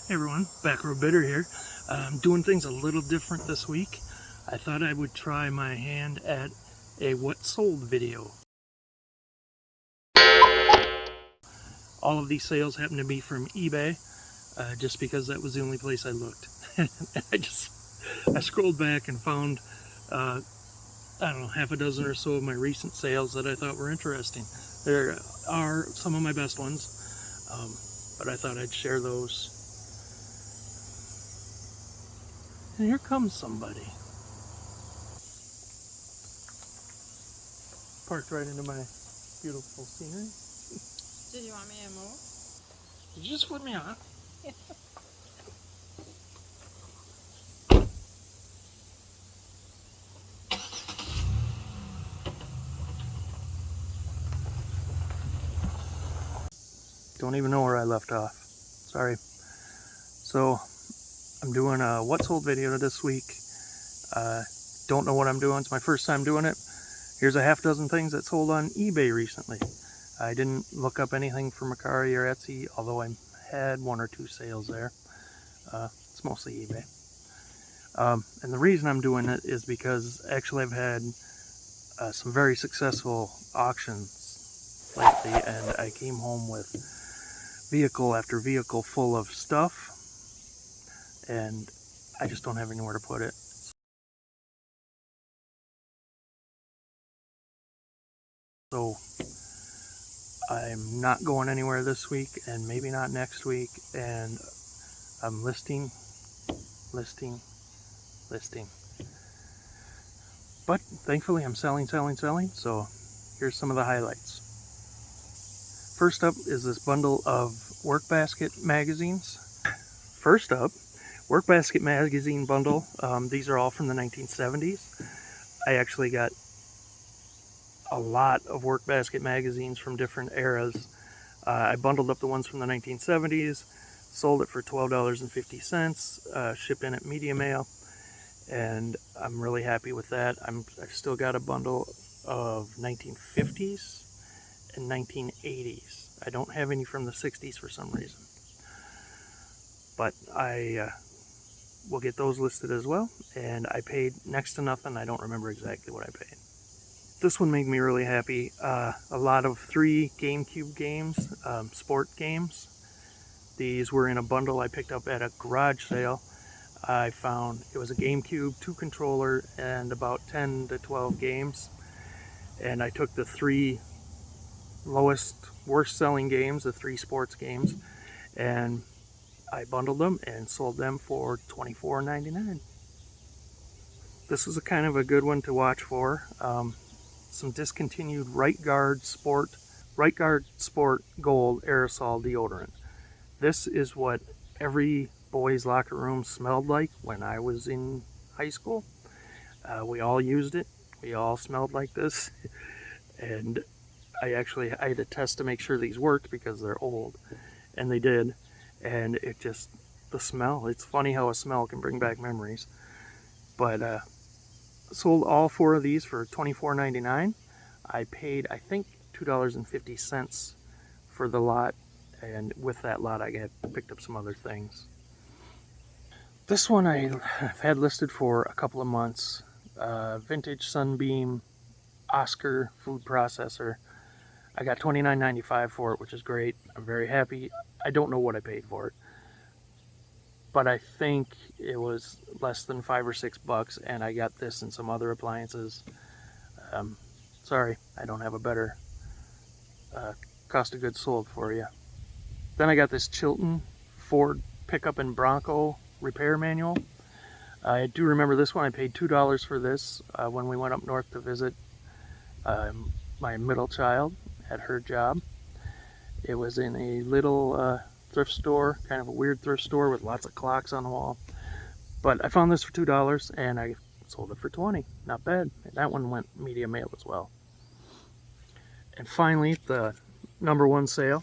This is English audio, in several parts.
Hey everyone, Back Row Bitter here. Doing things a little different this week. I thought I would try my hand at a what sold video. All of these sales happen to be from eBay, just because that was the only place I looked. I scrolled back and found, I don't know, half a dozen or so of my recent sales that I thought were interesting. There are some of my best ones, but I thought I'd share those. And here comes somebody. Parked right into my beautiful scenery. Did you want me to move? Did you just flip me off? Don't even know where I left off. Sorry. So, I'm doing a what sold video this week. Don't know what I'm doing. It's my first time doing it. Here's a half dozen things that sold on eBay recently. I didn't look up anything for Mercari or Etsy, although I had one or two sales there. It's mostly eBay. And the reason I'm doing it is because actually I've had some very successful auctions lately, and I came home with vehicle after vehicle full of stuff, and I just don't have anywhere to put it. So I'm not going anywhere this week, and maybe not next week, and I'm listing. But thankfully I'm selling, so here's some of the highlights. First up is this bundle of Workbasket magazines. First up, Workbasket magazine bundle. These are all from the 1970s. I actually got a lot of Workbasket magazines from different eras. I bundled up the ones from the 1970s, sold it for $12.50, shipped in at Media Mail, and I'm really happy with that. I've still got a bundle of 1950s and 1980s. I don't have any from the 60s for some reason, but I will get those listed as well, and I paid next to nothing. I don't remember exactly what I paid. This one made me really happy. A lot of 3 Gamecube games, sport games. These were in a bundle I picked up at a garage sale. I found it was a Gamecube, 2 controller, and about 10 to 12 games. And I took the 3 worst selling games, the 3 sports games, and I bundled them and sold them for $24.99. This is a kind of a good one to watch for. Some discontinued Right Guard Sport Gold aerosol deodorant. This is what every boys' locker room smelled like when I was in high school. We all used it. We all smelled like this. And I had to test to make sure these worked because they're old. And they did. And the smell, it's funny how a smell can bring back memories. But sold all 4 of these for $24.99. I paid, I think, $2.50 for the lot, and with that lot I picked up some other things. This one I've had listed for a couple of months. Vintage Sunbeam Oscar food processor. I got $29.95 for it, which is great. I'm very happy. I don't know what I paid for it, but I think it was less than $5 or $6, and I got this and some other appliances. Sorry, I don't have a better cost of goods sold for you. Then I got this Chilton Ford pickup and Bronco repair manual. I do remember this one. I paid $2 for this when we went up north to visit my middle child at her job. It was in a little thrift store, kind of a weird thrift store with lots of clocks on the wall. But I found this for $2 and I sold it for $20. Not bad. That one went Media Mail as well. And finally, the number one sale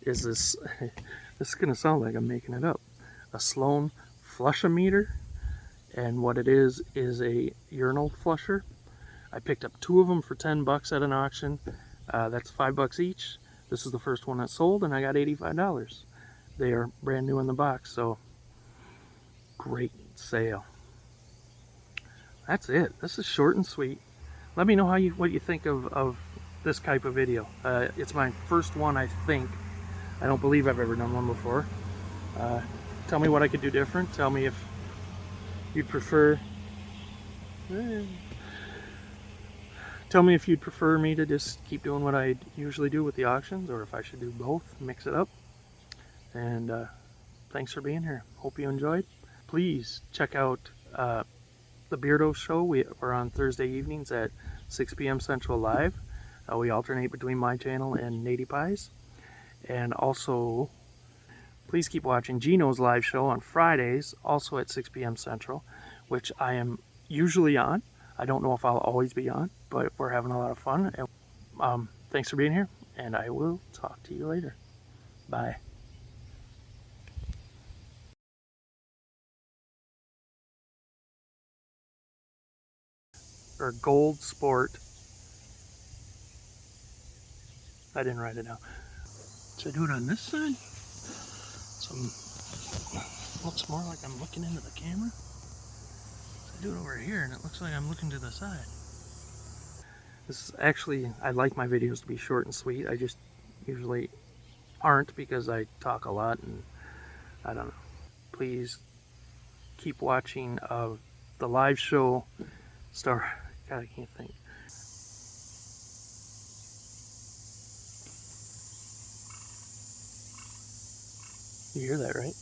is this. This is gonna sound like I'm making it up. A Sloan Flusha meter, and what it is a urinal flusher. I picked up 2 of them for 10 bucks at an auction. That's 5 bucks each. This is the first one that sold, and I got $85. They are brand new in the box, so great sale. That's it. This is short and sweet. Let me know what you think of this type of video. It's my first one, I think. I don't believe I've ever done one before. Tell me what I could do different. Tell me if you'd prefer... Tell me if you'd prefer me to just keep doing what I usually do with the auctions, or if I should do both, mix it up. And thanks for being here. Hope you enjoyed. Please check out the Beardo Show. We're on Thursday evenings at 6 p.m. Central Live. We alternate between my channel and Nady Pies. And also, please keep watching Gino's live show on Fridays, also at 6 p.m. Central, which I am usually on. I don't know if I'll always be on, but we're having a lot of fun. Thanks for being here, and I will talk to you later. Bye. Or Gold Sport. I didn't write it down. Should I do it on this side? Looks more like I'm looking into the camera. I do it over here and it looks like I'm looking to the side. This is actually, I like my videos to be short and sweet. I just usually aren't because I talk a lot and I don't know. Please keep watching the live show. God, I can't think. You hear that, right?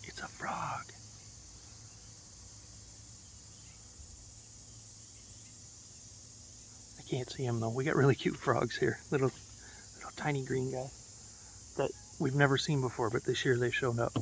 It's a frog. I can't see him though. We got really cute frogs here. Little tiny green guy that we've never seen before, but this year they showed up.